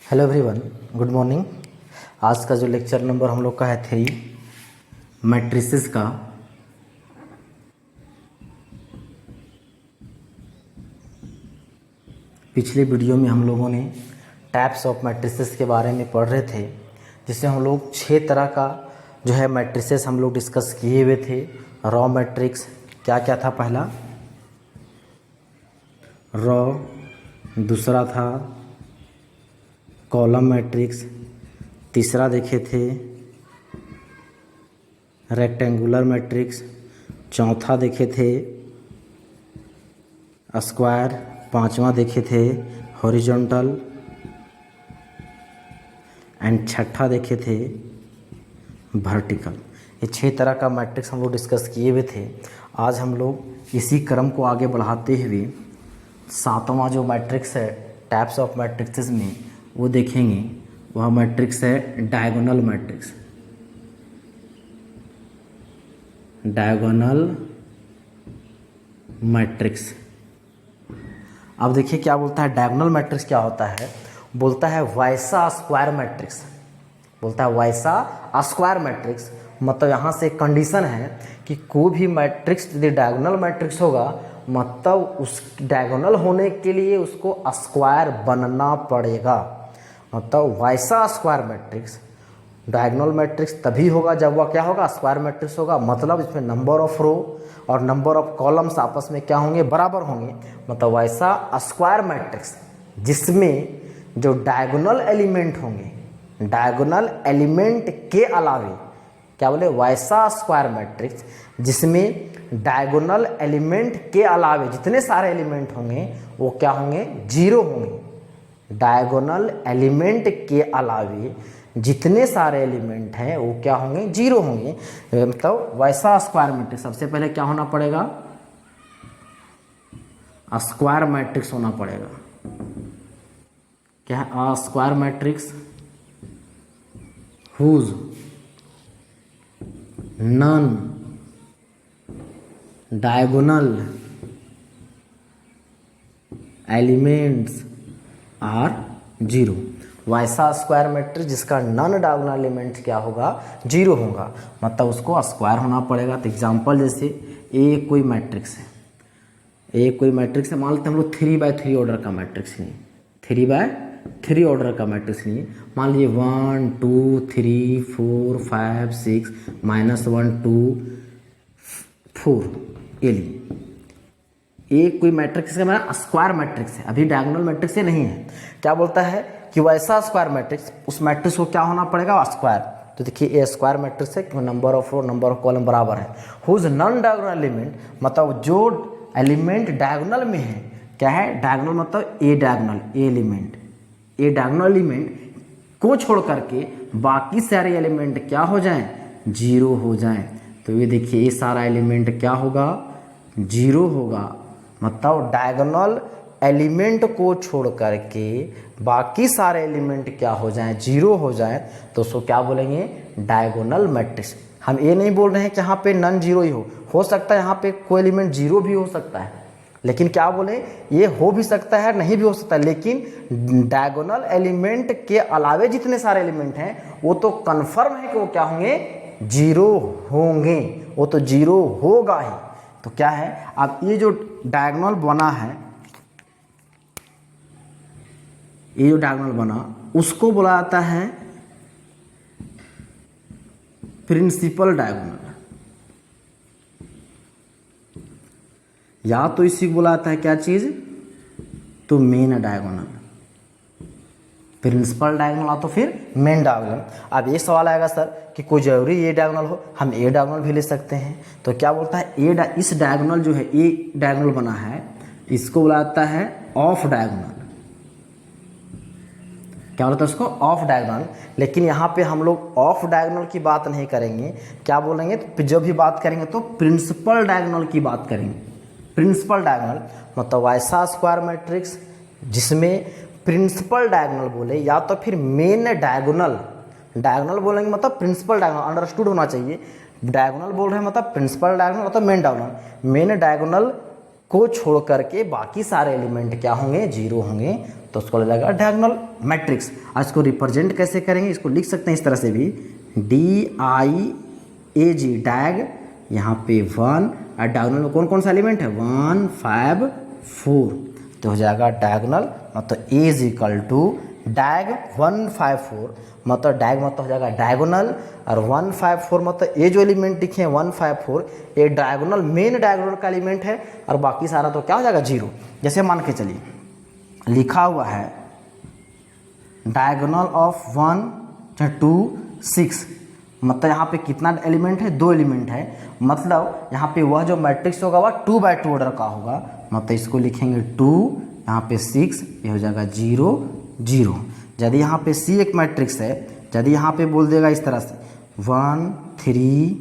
Hello everyone, good morning. आज का जो लेक्चर नंबर हम लोग का है 3 मैट्रिसेस का। पिछले वीडियो में हम लोगों ने टाइप्स ऑफ मैट्रिसेस के बारे में पढ़ रहे थे, जिसमें हम लोग 6 तरह का जो है मैट्रिसेस हम लोग डिस्कस किए हुए थे। रॉ मैट्रिक्स क्या क्या था? पहला रॉ, दूसरा था कॉलम मैट्रिक्स, तीसरा देखे थे रेक्टेंगुलर मैट्रिक्स, चौथा देखे थे स्क्वायर, पांचवा देखे थे हॉरिजॉन्टल एंड छठा देखे थे वर्टिकल। ये 6 तरह का मैट्रिक्स हम लोग डिस्कस किए हुए थे। आज हम लोग इसी क्रम को आगे बढ़ाते हुए 7वां जो मैट्रिक्स है टाइप्स ऑफ मैट्रिक्सेस में वो देखेंगे। वह मैट्रिक्स है डायगोनल मैट्रिक्स। Diagonal matrix. अब देखिए क्या बोलता है डायगोनल मैट्रिक्स क्या होता है। बोलता है वैसा स्क्वायर मैट्रिक्स। बोलता है वैसा स्क्वायर मैट्रिक्स। मतलब यहाँ से कंडीशन है कि कोई भी मैट्रिक्स यदि डायगोनल मैट्रिक्स होगा, मतलब उस डायगोनल होने के लिए उसको स्क्वायर बनना पड़ेगा। मतलब वैसा स्क्वायर मैट्रिक्स डायगोनल मैट्रिक्स तभी होगा जब वह क्या होगा, स्क्वायर मैट्रिक्स होगा। मतलब इसमें नंबर ऑफ रो और नंबर ऑफ कॉलम्स आपस में क्या होंगे, बराबर होंगे। मतलब वैसा स्क्वायर मैट्रिक्स जिसमें जो डायगोनल एलिमेंट होंगे, डायगोनल एलिमेंट के अलावे क्या बोले, वैसा स्क्वायर मैट्रिक्स जिसमें डायगोनल एलिमेंट के अलावे जितने सारे एलिमेंट होंगे वो क्या होंगे, जीरो होंगे। डायगोनल एलिमेंट के अलावे जितने सारे एलिमेंट हैं वो क्या होंगे, जीरो होंगे। मतलब वैसा स्क्वायर मैट्रिक्स सबसे पहले क्या होना पड़ेगा, स्क्वायर मैट्रिक्स होना पड़ेगा। क्या है square matrix whose non diagonal elements are zero. वैसा स्क्वायर मैट्रिक्स जिसका नन डायगोनल एलिमेंट क्या होगा, जीरो होगा। मतलब उसको स्क्वायर होना पड़ेगा। तो एग्जांपल जैसे ए कोई मैट्रिक्स है, ए कोई मैट्रिक्स है, मान लेते हैं हम लोग 3x3 ऑर्डर का मैट्रिक्स नहीं, 3x3 ऑर्डर का मैट्रिक्स नहीं। मान लीजिए 1 2 3 4 5 6 -1 2 4 ये लिए। एक कोई मैट्रिक्स का मेरा स्क्वायर मैट्रिक्स है, अभी डायगोनल मैट्रिक्स से नहीं है। क्या बोलता है कि वैसा स्क्वायर मैट्रिक्स, उस मैट्रिक्स को क्या होना पड़ेगा, स्क्वायर। तो देखिए ए स्क्वायर मैट्रिक्स है क्योंकि number of row number of column बराबर है। हुज नॉन डायगोनल एलिमेंट, मतलब जो एलिमेंट डायगोनल में है, क्या है डायगोनल, मतलब ए डायगोनल, ए एलिमेंट, ए डायगोनल एलिमेंट को छोड़ करके बाकी सारे एलिमेंट क्या हो जाएं, जीरो हो जाएं। तो ये देखिए ये सारा एलिमेंट क्या होगा, जीरो होगा। मतलब डायगोनल एलिमेंट को छोड़ करके बाकी सारे एलिमेंट क्या हो जाएं, जीरो हो जाएं, तो उसको क्या बोलेंगे, डायगोनल मैट्रिक्स। हम ये नहीं बोल रहे हैं कि यहाँ पे नन जीरो ही हो सकता है यहाँ पे कोई एलिमेंट जीरो भी हो सकता है, लेकिन क्या बोले, ये हो भी सकता है नहीं भी हो सकता है, लेकिन डायगोनल एलिमेंट के अलावे जितने सारे एलिमेंट हैं वो तो कन्फर्म है कि वो क्या होंगे, जीरो होंगे। वो तो जीरो होगा ही। तो क्या है, अब ये जो डायगोनल बना है, ये जो डायगोनल बना उसको बोला जाता है प्रिंसिपल डायगोनल, या तो इसी को बोला जाता है क्या चीज, तो मेन डायगोनल। प्रिंसिपल डायगोनल या तो फिर मेन डायगोनल। अब ये सवाल आएगा सर कि कोई जरूरी ए डायगोनल हो, हम ए डायगोनल भी ले सकते हैं। तो क्या बोलता है इस डायगोनल जो है ए डायगोनल बना है, इसको बोला जाता है ऑफ डायगोनल। क्या बोलता है उसको, ऑफ डायगोनल। लेकिन यहाँ पे हम लोग ऑफ डायगोनल की बात नहीं करेंगे, क्या बोलेंगे, तो जब भी बात करेंगे तो प्रिंसिपल डायगोनल की बात करेंगे। प्रिंसिपल डायगोनल मतलब वैसा स्क्वायर मैट्रिक्स जिसमें प्रिंसिपल डायगोनल बोले या तो फिर मेन डायगोनल। डायगोनल बोलेंगे मतलब प्रिंसिपल डायगोनल, अंडरस्टूड होना चाहिए। डायगोनल बोल रहे हैं मतलब प्रिंसिपल डायगोनल मतलब मेन डायगोनल। मेन डायगोनल को छोड़ करके बाकी सारे एलिमेंट क्या होंगे, जीरो होंगे, तो उसको लगेगा डायगोनल मैट्रिक्स। आज इसको रिप्रेजेंट कैसे करेंगे, इसको लिख सकते हैं इस तरह से भी, DIAG डायग, यहाँ पे 1 और डायगोनल में कौन कौन सा एलिमेंट है, 1 5 4, तो हो जाएगा डायगोनल मतलब A इज इक्वल टू डायग 1 5 4, मतलब डायग मतलब हो जाएगा डायगोनल, और 1 5 4 मतलब ये जो एलिमेंट दिखे हैं 1 5 4 ये डायगोनल, मेन डायगोनल का एलिमेंट है, और बाकी सारा तो क्या हो जाएगा, जीरो। जैसे मान के चलिए लिखा हुआ है डायगोनल ऑफ 1 2 6, मतलब यहाँ पे कितना एलिमेंट है, 2 एलिमेंट है, मतलब यहाँ पे वह जो मैट्रिक्स होगा वह 2 बाय 2 ऑर्डर का होगा, मतलब इसको लिखेंगे 2, यहाँ पे 6, ये हो जाएगा 0 0। यदि यहाँ पे C एक मैट्रिक्स है, यदि यहाँ पे बोल देगा इस तरह से 1 3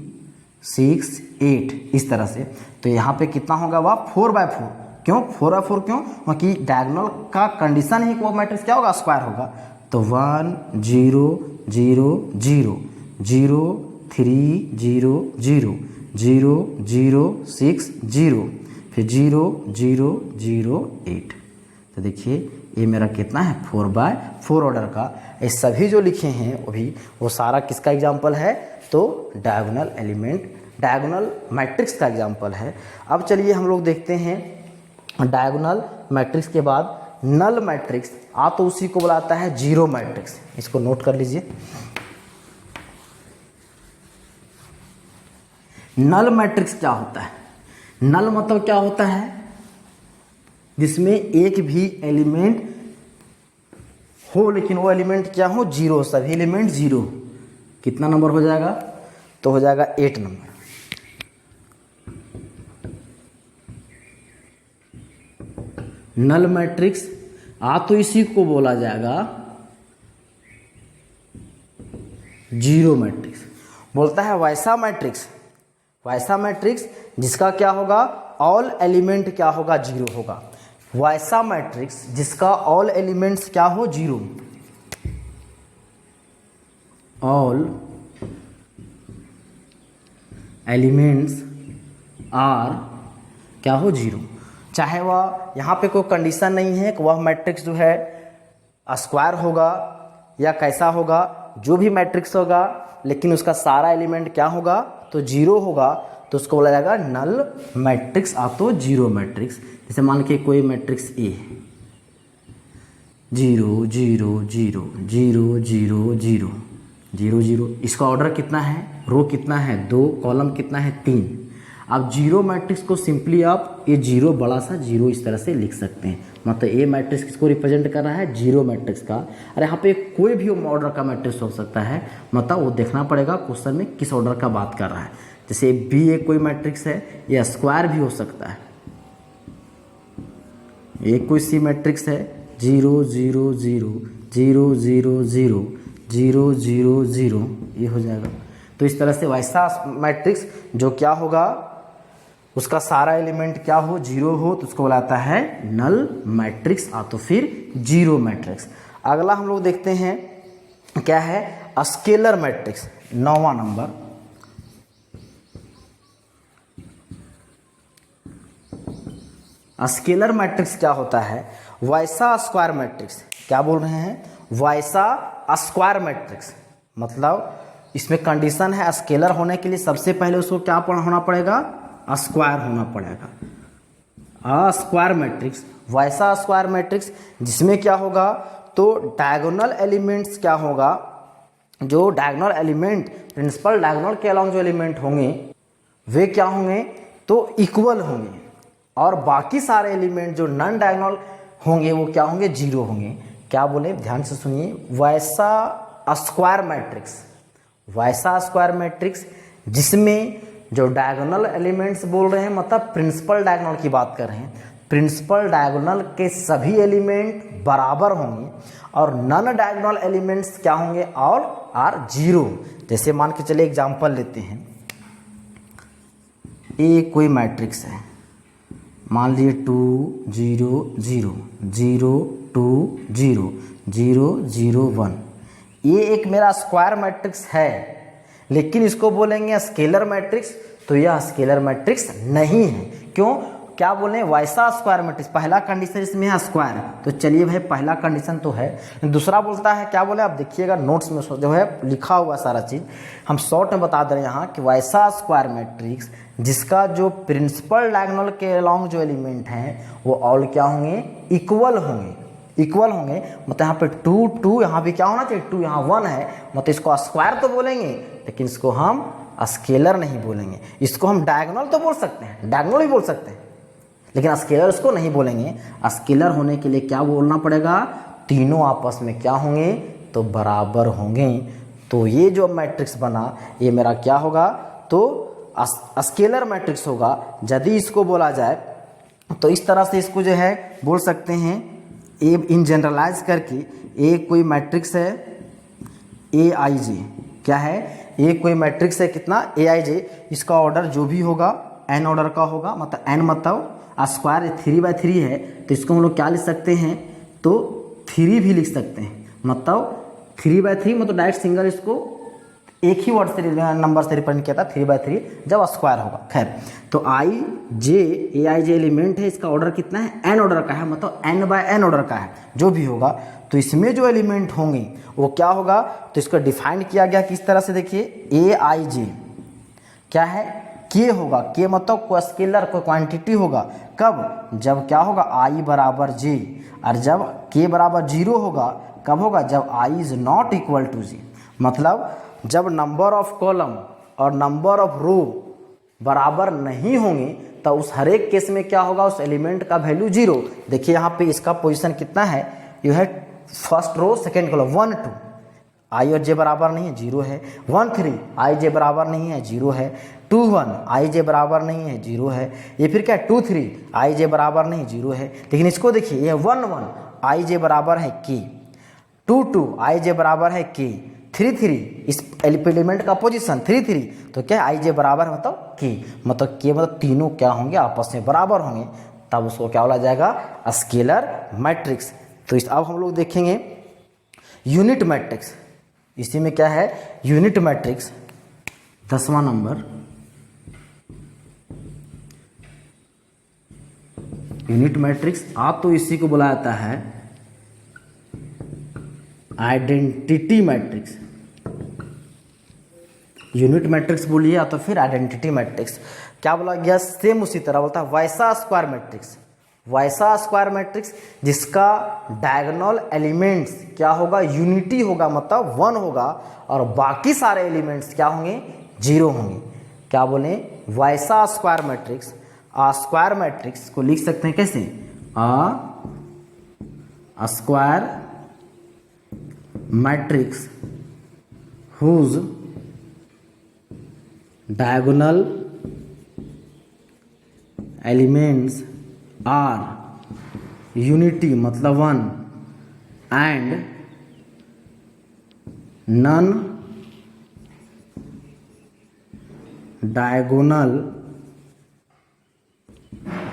6 8 इस तरह से, तो यहाँ पे कितना होगा वह 4 बाय 4, क्यों 4 बाय 4 क्यों, क्योंकि डायगोनल का कंडीशन ही वो मैट्रिक्स क्या होगा, स्क्वायर होगा, तो 1 0 0 0 0 3 0 0 0 0 6 0 फिर 0 0 0 8, तो देखिए ये मेरा कितना है 4 बाय 4 ऑर्डर का। ये सभी जो लिखे हैं वो सारा किसका एग्जाम्पल है, तो डायगोनल एलिमेंट, डायगोनल मैट्रिक्स का एग्जाम्पल है। अब चलिए हम लोग देखते हैं डायगोनल मैट्रिक्स के बाद नल मैट्रिक्स, तो उसी को बुलाता है जीरो मैट्रिक्स, इसको नोट कर लीजिए। नल मैट्रिक्स क्या होता है, नल मतलब क्या होता है, जिसमें एक भी एलिमेंट हो लेकिन वो एलिमेंट क्या हो, जीरो, सभी एलिमेंट जीरो। कितना नंबर हो जाएगा, तो हो जाएगा 8 नंबर। नल मैट्रिक्स तो इसी को बोला जाएगा जीरो मैट्रिक्स। बोलता है वैसा मैट्रिक्स, वैसा मैट्रिक्स जिसका क्या होगा, ऑल एलिमेंट क्या होगा, जीरो होगा। वैसा मैट्रिक्स जिसका ऑल एलिमेंट्स क्या हो, जीरो, ऑल एलिमेंट्स आर क्या हो, जीरो। चाहे वह यहाँ पे कोई कंडीशन नहीं है कि वह मैट्रिक्स जो है स्क्वायर होगा या कैसा होगा, जो भी मैट्रिक्स होगा लेकिन उसका सारा एलिमेंट क्या होगा, तो जीरो होगा, तो उसको बोला जाएगा नल मैट्रिक्स तो जीरो मैट्रिक्स। जैसे मान के कोई मैट्रिक्स ए 0 0 0 0 0 0 0 0, इसका ऑर्डर कितना है, रो कितना है 2, कॉलम कितना है 3। अब जीरो मैट्रिक्स को सिंपली आप ये जीरो बड़ा सा जीरो इस तरह से लिख सकते हैं, मतलब ये मैट्रिक्स किसको रिप्रेजेंट कर रहा है, जीरो मैट्रिक्स का। और यहाँ पे कोई भी ऑर्डर का मैट्रिक्स हो सकता है, मतलब वो देखना पड़ेगा क्वेश्चन में किस ऑर्डर का बात कर रहा है। जैसे बी एक कोई मैट्रिक्स है, या स्क्वायर भी हो सकता है, एक कोई सी मैट्रिक्स है 0 0 0 0 0 0 0 0 0, ये हो जाएगा। तो इस तरह से वैसा मैट्रिक्स जो क्या होगा, उसका सारा एलिमेंट क्या हो, जीरो हो, तो उसको बुलाता है नल मैट्रिक्स तो फिर जीरो मैट्रिक्स। अगला हम लोग देखते हैं क्या है, स्केलर मैट्रिक्स, 9वां नंबर। स्केलर मैट्रिक्स क्या होता है, वैसा स्क्वायर मैट्रिक्स, क्या बोल रहे हैं, वैसा स्क्वायर मैट्रिक्स, मतलब इसमें कंडीशन है स्केलर होने के लिए सबसे पहले उसको क्या होना पड़ेगा, स्क्वायर होना पड़ेगा। स्क्वायर मैट्रिक्स, वैसा स्क्वायर मैट्रिक्स जिसमें क्या होगा, तो डायगोनल एलिमेंट्स क्या होगा, जो डायगोनल एलिमेंट प्रिंसिपल डायगोनल के अलॉन्ग जो एलिमेंट होंगे वे क्या होंगे, तो इक्वल होंगे, और बाकी सारे एलिमेंट जो नॉन डायगोनल होंगे वो क्या होंगे, जीरो होंगे। क्या बोले, ध्यान से सुनिए, वैसा स्क्वायर मैट्रिक्स, वैसा स्क्वायर मैट्रिक्स जिसमें जो डायगोनल एलिमेंट्स बोल रहे हैं, मतलब प्रिंसिपल डायगोनल की बात कर रहे हैं, प्रिंसिपल डायगोनल के सभी एलिमेंट बराबर होंगे, और नॉन डायगोनल एलिमेंट्स क्या होंगे, ऑल आर जीरो। जैसे मान के चलिए एग्जांपल लेते हैं, ए कोई मैट्रिक्स है, मान लीजिए 2 0 0 0 2 0 0 0 1, ये एक मेरा स्क्वायर मैट्रिक्स है, लेकिन इसको बोलेंगे स्केलर मैट्रिक्स, तो यह स्केलर मैट्रिक्स नहीं है। क्यों, क्या बोले वैसा स्क्वायर मैट्रिक्स, पहला कंडीशन इसमें है स्क्वायर, तो चलिए भाई पहला कंडीशन तो है। दूसरा बोलता है क्या बोले, आप देखिएगा नोट्स में जो है लिखा हुआ सारा चीज़, हम शॉर्ट में बता दे रहे हैं यहाँ कि वैसा स्क्वायर मैट्रिक्स जिसका जो प्रिंसिपल डायगोनल के अलॉन्ग जो एलिमेंट हैं वो ऑल क्या होंगे, इक्वल होंगे, इक्वल होंगे। मतलब यहाँ पे 2 2 यहाँ पे क्या होना चाहिए 2, यहाँ 1 है, मतलब इसको स्क्वायर तो बोलेंगे लेकिन इसको हम स्केलर नहीं बोलेंगे। इसको हम डायगोनल तो बोल सकते हैं, डायगोनल भी बोल सकते हैं, लेकिन स्केलर उसको नहीं बोलेंगे। स्केलर होने के लिए क्या बोलना पड़ेगा, तीनों आपस में क्या होंगे, तो बराबर होंगे। तो ये जो मैट्रिक्स बना ये मेरा क्या होगा, तो स्केलर मैट्रिक्स होगा। यदि इसको बोला जाए तो इस तरह से इसको जो है बोल सकते हैं, ए इन जनरलाइज करके, ए कोई मैट्रिक्स है ए आई जे, क्या है, ए कोई मैट्रिक्स है कितना ए आई जे, इसका ऑर्डर जो भी होगा एन ऑर्डर का होगा, मतलब एन मतलब स्क्वायर 3/3 है, तो इसको हम लोग क्या लिख सकते हैं, तो 3 भी लिख सकते हैं, मतलब 3/3 मतलब डायरेक्ट सिंगल इसको एक ही वर्ड से नंबर से रिप्रेजेंट किया था 3/3 जब स्क्वायर होगा। खैर तो आई जे ए आई जे एलिमेंट है, इसका ऑर्डर कितना है, एन ऑर्डर का है, मतलब n/n ऑर्डर का है जो भी होगा। तो इसमें जो एलिमेंट होंगे वो क्या होगा, तो इसको डिफाइन किया गया किस तरह से, देखिए ए आई जे क्या है, के होगा, के मतलब कोई स्केलर कोई क्वांटिटी होगा, कब, जब क्या होगा आई बराबर जे, और जब के बराबर 0 होगा, कब होगा, जब I is not equal to जे, मतलब जब नंबर ऑफ कॉलम और नंबर ऑफ रो बराबर नहीं होंगे तो उस हर एक केस में क्या होगा, उस एलिमेंट का वैल्यू 0। देखिए यहाँ पे इसका पोजीशन कितना है, ये है फर्स्ट रो सेकेंड कॉलम 1 2, आई और जे बराबर नहीं है 0 है, 1 3 आई जे बराबर नहीं है 0 है, 2 1 आई जे बराबर नहीं है 0 है, ये फिर क्या 2 3 आई जे बराबर नहीं 0 है। लेकिन इसको देखिए ये 1 1 आई जे बराबर है के, 2 2 आई जे बराबर है के, 3 3 इस एलिमेंट का पोजीशन 3 3, तो क्या आई जे बराबर मतलब के, मतलब के मतलब तीनों क्या होंगे आपस में बराबर होंगे, तब उसको क्या बोला जाएगा, स्केलर मैट्रिक्स। तो अब हम लोग देखेंगे यूनिट मैट्रिक्स, इसी में क्या है यूनिट मैट्रिक्स, 10वां नंबर यूनिट मैट्रिक्स। आप तो इसी को बुलाया जाता है आइडेंटिटी मैट्रिक्स, यूनिट मैट्रिक्स बोलिए या तो फिर आइडेंटिटी मैट्रिक्स। क्या बोला गया, सेम उसी तरह बोलता है वैसा स्क्वायर मैट्रिक्स, वैसा स्क्वायर मैट्रिक्स जिसका डायगोनल एलिमेंट्स क्या होगा, यूनिटी होगा, मतलब 1 होगा, और बाकी सारे एलिमेंट्स क्या होंगे, 0 होंगे। क्या बोले, वैसा स्क्वायर मैट्रिक्स। स्क्वायर मैट्रिक्स को लिख सकते हैं कैसे, square matrix whose diagonal elements are unity मतलब 1 and none diagonal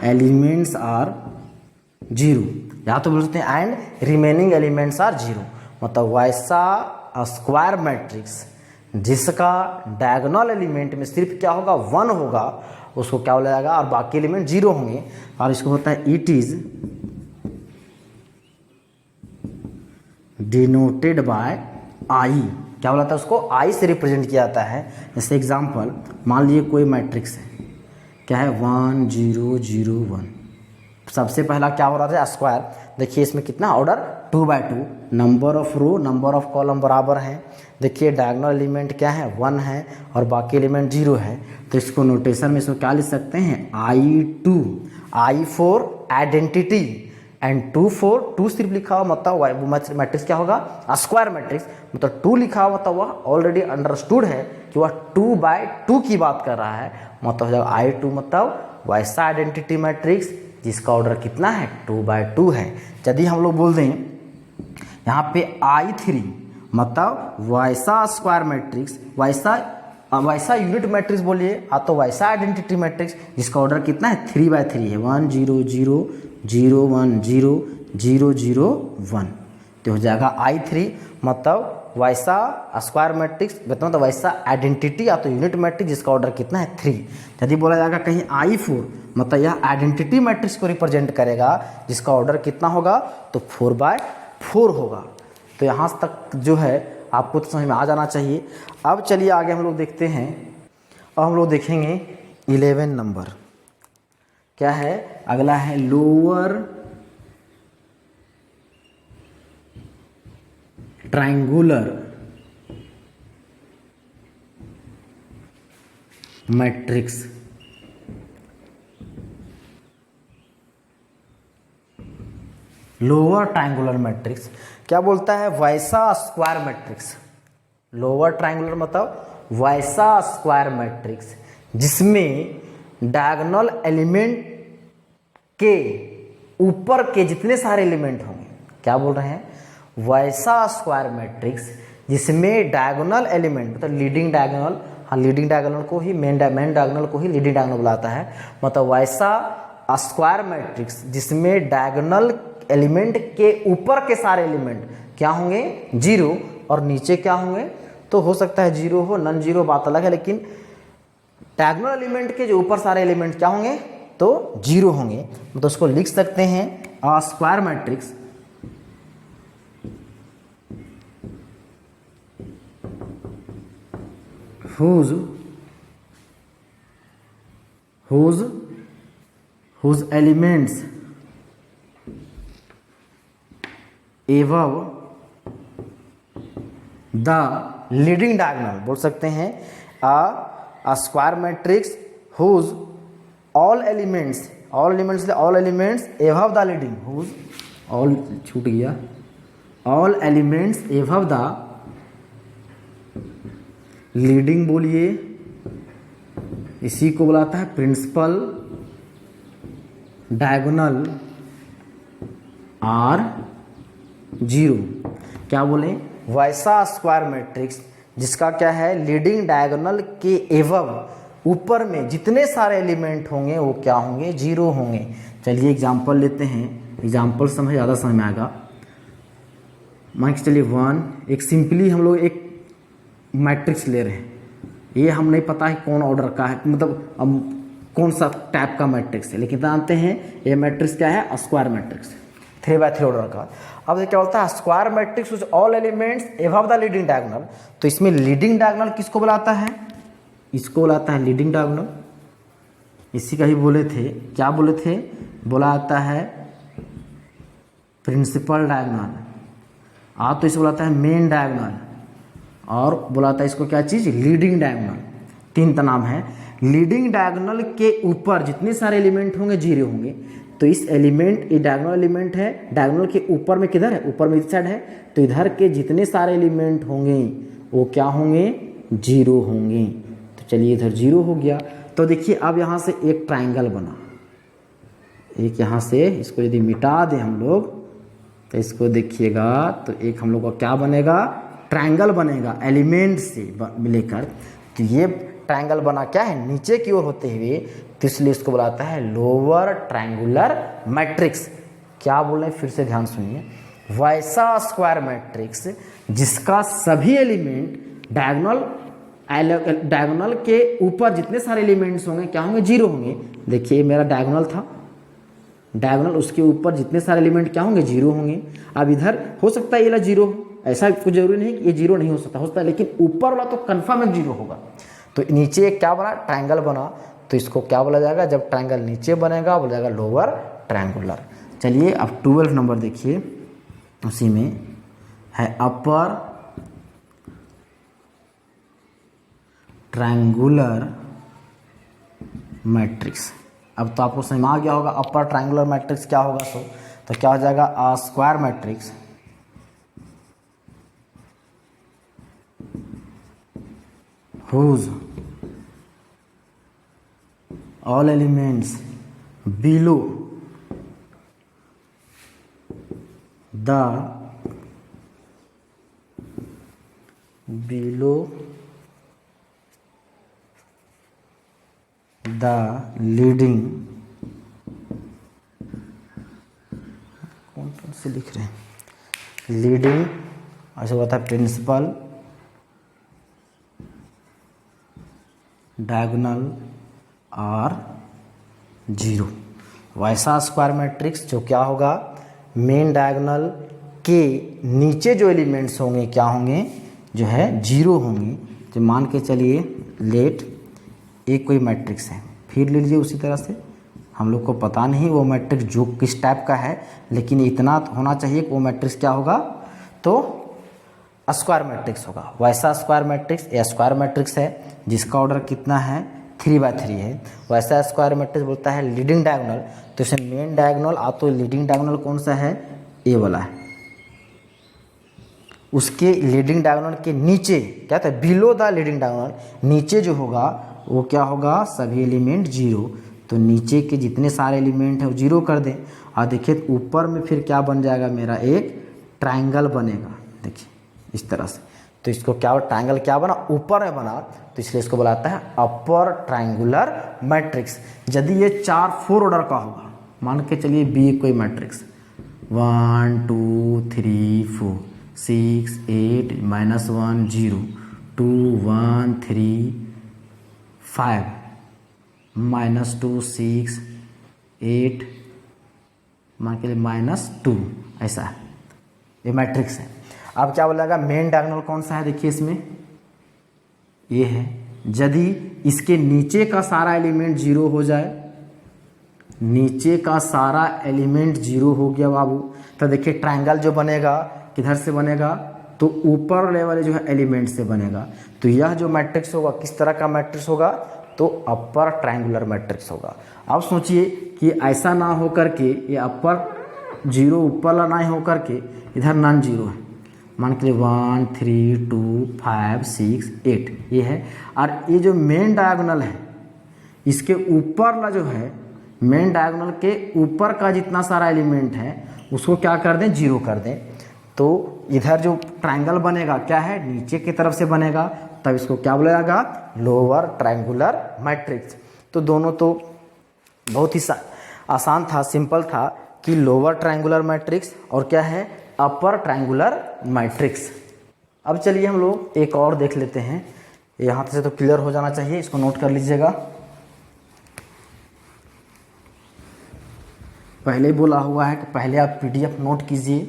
elements are 0, या तो बोल सकते हैं एंड रिमेनिंग एलिमेंट्स आर 0, मतलब वैसा स्क्वायर मैट्रिक्स जिसका डायगोनल एलिमेंट में सिर्फ क्या होगा 1 होगा, उसको क्या बोला जाएगा, और बाकी एलिमेंट 0 होंगे, और इसको होता है इट इज डिनोटेड बाय आई। क्या बोला था, उसको आई से रिप्रेजेंट किया जाता है। जैसे एग्जांपल मान लीजिए कोई मैट्रिक्स है, क्या है 1 0 0 1, सबसे पहला क्या हो रहा था स्क्वायर, देखिए इसमें कितना order 2/2, number of row number of column बराबर है, देखिए डायगोनल एलिमेंट क्या है 1 है और बाकी एलिमेंट 0 है, तो इसको नोटेशन में इसको क्या लिख सकते हैं, I2 I for identity and 2 for 2 सिर्फ लिखा हुआ मतलब मैट्रिक्स क्या होगा, स्क्वायर मैट्रिक्स, मतलब 2 लिखा हुआ मतलब वह ऑलरेडी अंडरस्टूड है कि वह 2/2 की बात कर रहा है, मतलब हो जाएगा I2 मतलब वैसा आइडेंटिटी मैट्रिक्स जिसका ऑर्डर कितना है 2/2 है। यदि हम लोग बोल दें यहाँ पे I3 मतलब वैसा स्क्वायर मैट्रिक्स, वैसा यूनिट मैट्रिक्स बोलिए, तो वैसा आइडेंटिटी मैट्रिक्स जिसका ऑर्डर कितना है 3/3 है, 1 0 0 0 1 0 0 0 1, तो हो जाएगा I3 मतलब वैसा स्क्वायर मैट्रिक्स मतलब वैसा आइडेंटिटी या तो यूनिट मैट्रिक्स जिसका ऑर्डर कितना है 3। यदि बोला जाएगा कहीं I4 मतलब यह आइडेंटिटी मैट्रिक्स को रिप्रेजेंट करेगा जिसका ऑर्डर कितना होगा तो 4/4 होगा। तो यहाँ तक जो है आपको तो समझ में आ जाना चाहिए। अब चलिए आगे हम लोग देखते हैं। अब हम लोग देखेंगे 11 नंबर क्या है। अगला है lower triangular matrix. Lower triangular matrix क्या बोलता है, वैसा स्क्वायर मैट्रिक्स। लोअर ट्रायंगुलर मतलब वैसा स्क्वायर मैट्रिक्स जिसमें डायगोनल एलिमेंट के ऊपर के जितने सारे एलिमेंट होंगे, क्या बोल रहे हैं, वैसा स्क्वायर मैट्रिक्स जिसमें डायगोनल एलिमेंट मतलब लीडिंग डायगोनल, हाँ लीडिंग डायगोनल को ही मेन डायगोनल को ही लीडिंग डायगोनल बुलाता है। मतलब वैसा स्क्वायर मैट्रिक्स जिसमें डायगोनल एलिमेंट के ऊपर के सारे एलिमेंट क्या होंगे 0 और नीचे क्या होंगे, तो हो सकता है 0 हो, नॉन 0 बात अलग है, लेकिन डायगोनल एलिमेंट के जो ऊपर सारे एलिमेंट क्या होंगे तो 0 होंगे। तो उसको लिख सकते हैं a square matrix whose elements above the leading diagonal, बोल सकते हैं a square matrix whose all elements above the leading, whose all छूट गया, all elements above the leading बोलिए, इसी को बुलाता है प्रिंसिपल डायगोनल आर 0। क्या बोले, वैसा स्क्वायर मैट्रिक्स जिसका क्या है लीडिंग डायगोनल के एवब ऊपर में जितने सारे एलिमेंट होंगे वो क्या होंगे 0 होंगे। चलिए एग्जांपल लेते हैं, एग्जांपल समझ ज़्यादा समझ में आएगा। मान के चलिए 1 एक सिंपली हम लोग एक मैट्रिक्स ले रहे हैं, ये हम नहीं पता है कौन ऑर्डर का है, मतलब अब कौन सा टाइप का मैट्रिक्स है, लेकिन जानते हैं ये मैट्रिक्स क्या है स्क्वायर मैट्रिक्स 3/3 ऑर्डर का। अब ये क्या होता है square matrix which all elements above the leading diagonal. तो इसमें लीडिंग डायगोनल किसको बुलाता है, इसको बुलाता है लीडिंग डायगोनल, इसी का ही बोले थे, क्या बोले थे, बुलाता है प्रिंसिपल डायगोनल, तो इसे बुलाता है मेन डायगोनल, और बुलाता है इसको क्या चीज़ लीडिंग डायगोनल। 3 का नाम है। लीडिंग डायगोनल के ऊपर जितने सारे एलिमेंट होंगे 0 होंगे। तो इस एलिमेंट, ये डायगोनल एलिमेंट है, डायगोनल के ऊपर में किधर है, ऊपर में इस साइड है, तो इधर के जितने सारे एलिमेंट होंगे वो क्या होंगे 0 होंगे। तो चलिए इधर 0 हो गया। तो देखिए अब यहाँ से एक ट्राइंगल बना, एक यहाँ से इसको यदि मिटा दें हम लोग तो इसको देखिएगा तो एक हम लोग का क्या बनेगा, ट्रायंगल बनेगा एलिमेंट से मिलेकर। तो ये ट्रायंगल बना क्या है नीचे की ओर होते हुए, तो इसलिए इसको बुलाता है लोअर ट्रायंगुलर मैट्रिक्स। क्या बोल रहे हैं फिर से ध्यान सुनिए, वैसा स्क्वायर मैट्रिक्स जिसका सभी एलिमेंट डायगोनल के ऊपर जितने सारे एलिमेंट्स होंगे क्या होंगे 0 होंगे। देखिए मेरा डायगोनल था, डायगोनल उसके ऊपर जितने सारे एलिमेंट क्या होंगे 0 होंगे। अब इधर हो सकता है ये 0 हो, ऐसा कुछ जरूरी नहीं कि ये 0 नहीं हो सकता है, लेकिन ऊपर वाला तो कंफर्म 0 होगा। तो नीचे क्या बना, ट्रायंगल बना, तो इसको क्या बोला जाएगा, जब ट्रायंगल नीचे बनेगा बोला जाएगा लोअर ट्रायंगुलर। चलिए अब 12 नंबर देखिए, उसी में है अपर ट्रायंगुलर मैट्रिक्स। अब तो आपको समझ में आ गया होगा अपर ट्रायंगुलर मैट्रिक्स क्या होगा। तो क्या हो जाएगा a square matrix whose all elements below the leading, कौन से लिख रहे हैं, लीडिंग ऐसे होता है प्रिंसिपल डायगोनल आर जीरो। वैसा स्क्वायर मैट्रिक्स जो क्या होगा, मेन डायगोनल के नीचे जो एलिमेंट्स होंगे क्या होंगे, जो है जीरो होंगे। तो मान के चलिए लेट एक कोई मैट्रिक्स है, फिर ले लीजिए उसी तरह से, हम लोग को पता नहीं वो मैट्रिक्स जो किस टाइप का है, लेकिन इतना होना चाहिए कि वो मैट्रिक्स क्या होगा, तो स्क्वायर मैट्रिक्स होगा। वैसा स्क्वायर मैट्रिक्स या स्क्वायर मैट्रिक्स है जिसका ऑर्डर कितना है 3/3 है। वैसा स्क्वायर मैट्रिक्स बोलता है लीडिंग डायगोनल, तो इसे मेन डायगोनल आ, तो लीडिंग डायगोनल कौन सा है, ए वाला है। उसके लीडिंग डायगोनल के नीचे क्या था, बिलो द लीडिंग डायगोनल, नीचे जो होगा वो क्या होगा, सभी एलिमेंट जीरो। तो नीचे के जितने सारे एलिमेंट हैं वो जीरो कर दें। और देखिए ऊपर में फिर क्या बन जाएगा, मेरा एक ट्रायंगल बनेगा, देखिए इस तरह से। तो इसको क्या ट्रायंगल क्या बना, ऊपर में बना, तो इसलिए इसको बुलाता है अपर ट्रायंगुलर मैट्रिक्स। यदि ये 4 ऑर्डर का होगा, मान के चलिए बी कोई मैट्रिक्स 1 2 3 4 6 8 -1 0 2 1 3 5 -2 6 8 मान के लिए -2, ऐसा है ये मैट्रिक्स है। अब क्या बोलेगा, मेन डायगोनल कौन सा है, देखिए इसमें ये है। यदि इसके नीचे का सारा एलिमेंट जीरो हो जाए, नीचे का सारा एलिमेंट जीरो हो गया बाबू, तो देखिए ट्रायंगल जो बनेगा किधर से बनेगा, तो ऊपर लेवल जो है एलिमेंट से बनेगा। तो यह जो मैट्रिक्स होगा किस तरह का मैट्रिक्स होगा, तो अपर ट्रायंगुलर मैट्रिक्स होगा। अब सोचिए कि ऐसा ना हो करके ये अपर जीरो ऊपर वाला ना हो करके इधर नॉन जीरो है, मान के लिए 1 3 2 5 6 8 ये है। और ये जो मेन डायगोनल है इसके ऊपर वाला जो है, मेन डायगोनल के ऊपर का जितना सारा एलिमेंट है उसको क्या कर दें, जीरो कर दें। तो इधर जो ट्रायंगल बनेगा क्या है, नीचे की तरफ से बनेगा, तब इसको क्या बोला जाएगा, लोअर ट्रायंगुलर मैट्रिक्स। तो दोनों तो बहुत ही आसान था, सिंपल था कि लोअर ट्रायंगुलर मैट्रिक्स और क्या है, अपर ट्रायंगुलर मैट्रिक्स। अब चलिए हम लोग एक और देख लेते हैं, यहाँ से तो क्लियर हो जाना चाहिए, इसको नोट कर लीजिएगा। पहले ही बोला हुआ है कि पहले आप पीडीएफ नोट कीजिए,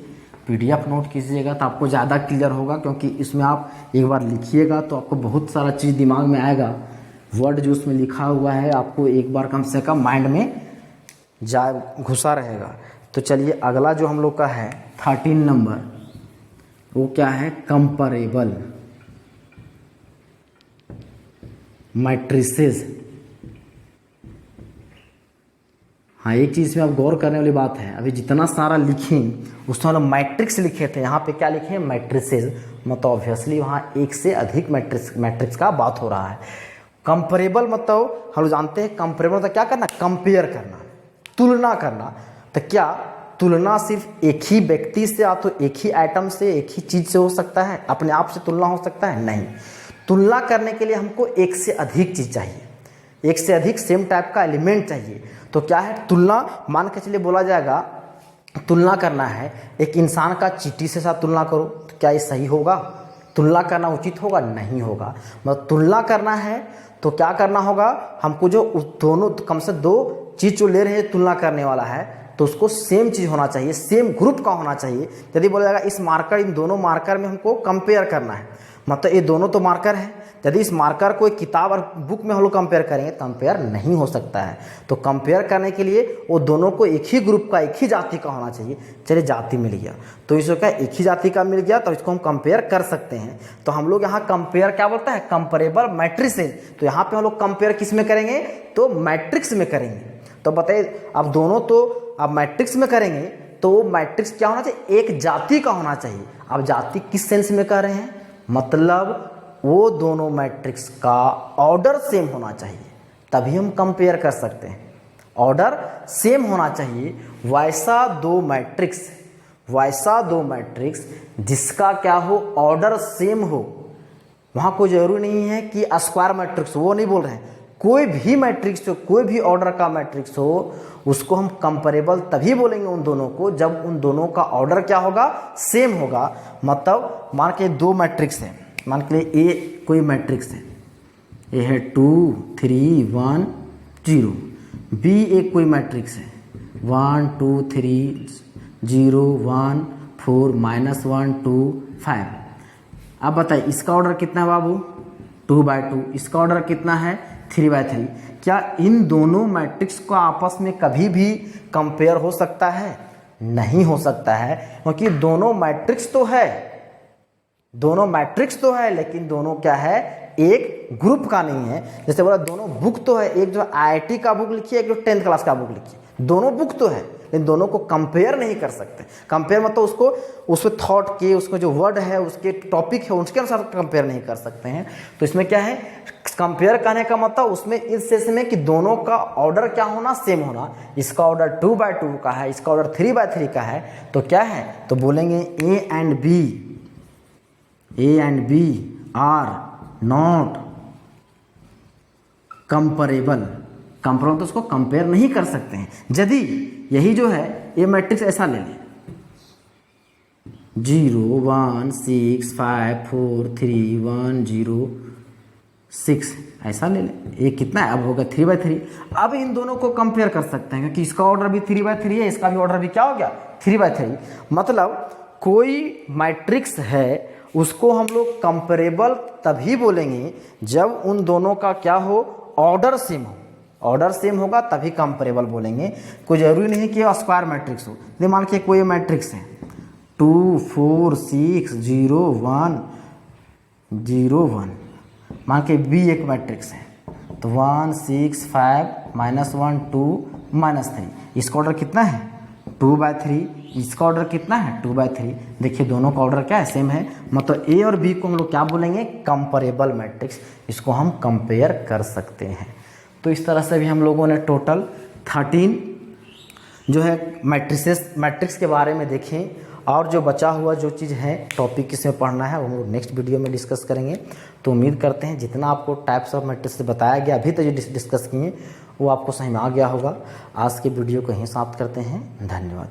पीडीएफ नोट कीजिएगा तो आपको ज़्यादा क्लियर होगा, क्योंकि इसमें आप एक बार लिखिएगा तो आपको बहुत सारा चीज़ दिमाग में आएगा। वर्ड जो उसमें लिखा हुआ है आपको एक बार कम से कम माइंड में घुसा रहेगा। तो चलिए अगला जो हम लोग का है 13 नंबर, वो क्या है, कंपैरेबल मैट्रिसेस। हाँ, एक चीज़ में आप गौर करने वाली बात है, अभी जितना सारा लिखें उसमें हम मैट्रिक्स लिखे थे, यहाँ पे क्या लिखे, मैट्रिसेस, मतलब ऑब्वियसली वहाँ एक से अधिक मैट्रिक्स का बात हो रहा है। कंपैरेबल मतलब हम लोग जानते हैं, कंपैरेबल मतलब क्या करना, कंपेयर करना, तुलना करना। तो क्या तुलना सिर्फ एक ही व्यक्ति से या तो एक ही आइटम से, एक ही चीज़ से हो सकता है, अपने आप से तुलना हो सकता है, नहीं। तुलना करने के लिए हमको एक से अधिक चीज़ चाहिए, एक से अधिक सेम टाइप का एलिमेंट चाहिए। तो क्या है, तुलना मान के चलिए बोला जाएगा, तुलना करना है एक इंसान का चींटी से साथ तुलना करो, तो क्या ये सही होगा, तुलना करना उचित होगा, नहीं होगा। मतलब तुलना करना है तो क्या करना होगा, हमको जो दोनों कम से दो चीज़ जो ले रहे हैं तुलना करने वाला है, तो उसको सेम चीज़ होना चाहिए, सेम ग्रुप का होना चाहिए। यदि बोला जाएगा इस मार्कर, इन दोनों मार्कर में हमको कंपेयर करना है, मतलब ये दोनों तो मार्कर है, यदि इस मार्कर को एक किताब और बुक में हम लोग कंपेयर करेंगे, कंपेयर नहीं हो सकता है। तो कंपेयर करने के लिए वो दोनों को एक ही ग्रुप का, एक ही जाति का होना चाहिए। चलिए जाति मिल गया, तो इसको क्या, एक ही जाति का मिल गया, तो इसको हम कंपेयर कर सकते हैं। तो हम लोग यहाँ कंपेयर क्या बोलता है, कंपेरेबल मैट्रिसेस। तो यहाँ पे हम लोग कंपेयर किस में करेंगे, तो मैट्रिक्स में करेंगे। तो बताइए, अब दोनों तो अब मैट्रिक्स में करेंगे, तो मैट्रिक्स क्या होना चाहिए, एक जाति का होना चाहिए। अब जाति किस सेंस में कह रहे हैं, मतलब वो दोनों मैट्रिक्स का ऑर्डर सेम होना चाहिए, तभी हम कंपेयर कर सकते हैं। ऑर्डर सेम होना चाहिए। वैसा दो मैट्रिक्स जिसका क्या हो, ऑर्डर सेम हो। वहाँ कोई जरूरी नहीं है कि स्क्वायर मैट्रिक्स, वो नहीं बोल रहे हैं, कोई भी मैट्रिक्स हो, कोई भी ऑर्डर का मैट्रिक्स हो, उसको हम कंपेरेबल तभी बोलेंगे उन दोनों को जब उन दोनों का ऑर्डर क्या होगा, सेम होगा। मतलब मान के दो मैट्रिक्स है, मान के लिए ए कोई मैट्रिक्स है, ए है 2 3 1 0, बी एक कोई मैट्रिक्स है 1 2 3 0 1 4 -1 2 5। अब बताइए इसका ऑर्डर कितना है बाबू, 2/2, इसका ऑर्डर कितना है 3/3। क्या इन दोनों मैट्रिक्स को आपस में कभी भी कंपेयर हो सकता है? नहीं हो सकता है, क्योंकि दोनों मैट्रिक्स तो है, दोनों मैट्रिक्स तो है, लेकिन दोनों क्या है, एक ग्रुप का नहीं है। जैसे बोला दोनों बुक तो है, एक जो IIT का बुक लिखी है, एक जो 10th क्लास का बुक लिखी है, दोनों बुक तो है, लेकिन दोनों को कंपेयर नहीं कर सकते। कंपेयर मतलब उसको उसमें थॉट के, उसको जो वर्ड है, उसके टॉपिक है, उसके अनुसार कंपेयर नहीं कर सकते हैं। तो इसमें क्या है, कंपेयर करने का मतलब उसमें इस सेंस में कि दोनों का ऑर्डर क्या होना, सेम होना। इसका ऑर्डर 2/2 का है, इसका ऑर्डर 3/3 का है, तो क्या है, तो बोलेंगे A and B are not comparable. Comparable तो उसको कंपेयर नहीं कर सकते हैं। यदि यही जो है ये मैट्रिक्स ऐसा ले लें 0 1 6 5 4 3 1 0 6, ऐसा ले लें, ये कितना है, अब होगा 3/3। अब इन दोनों को कंपेयर कर सकते हैं, क्योंकि इसका ऑर्डर भी 3/3 है, इसका भी ऑर्डर भी क्या हो गया, 3/3। मतलब कोई मैट्रिक्स है उसको हम लोग कंपेरेबल तभी बोलेंगे जब उन दोनों का क्या हो, ऑर्डर सेम हो। ऑर्डर सेम होगा तभी कंपेरेबल बोलेंगे। कोई जरूरी नहीं कि स्क्वायर मैट्रिक्स हो। ये मान के कोई मैट्रिक्स है 2 4 6 0 1 0 1, मान के बी एक मैट्रिक्स है, तो 1 6 5 -1 2 -3, इसका ऑर्डर कितना है 2/3, इसका ऑर्डर कितना है 2/3। देखिए दोनों का ऑर्डर क्या है, सेम है। मतलब ए और बी को हम लोग क्या बोलेंगे, कंपेरेबल मैट्रिक्स, इसको हम कंपेयर कर सकते हैं। तो इस तरह से भी हम लोगों ने टोटल 13 जो है मैट्रिक्स के बारे में देखें, और जो बचा हुआ जो चीज़ है टॉपिक इसमें पढ़ना है वो हम लोग नेक्स्ट वीडियो में डिस्कस करेंगे। तो उम्मीद करते हैं जितना आपको टाइप्स ऑफ मैट्रिक्स बताया गया अभी तक जो डिस्कस किए वो आपको समझ में आ गया होगा। आज के वीडियो को यहीं समाप्त करते हैं, धन्यवाद।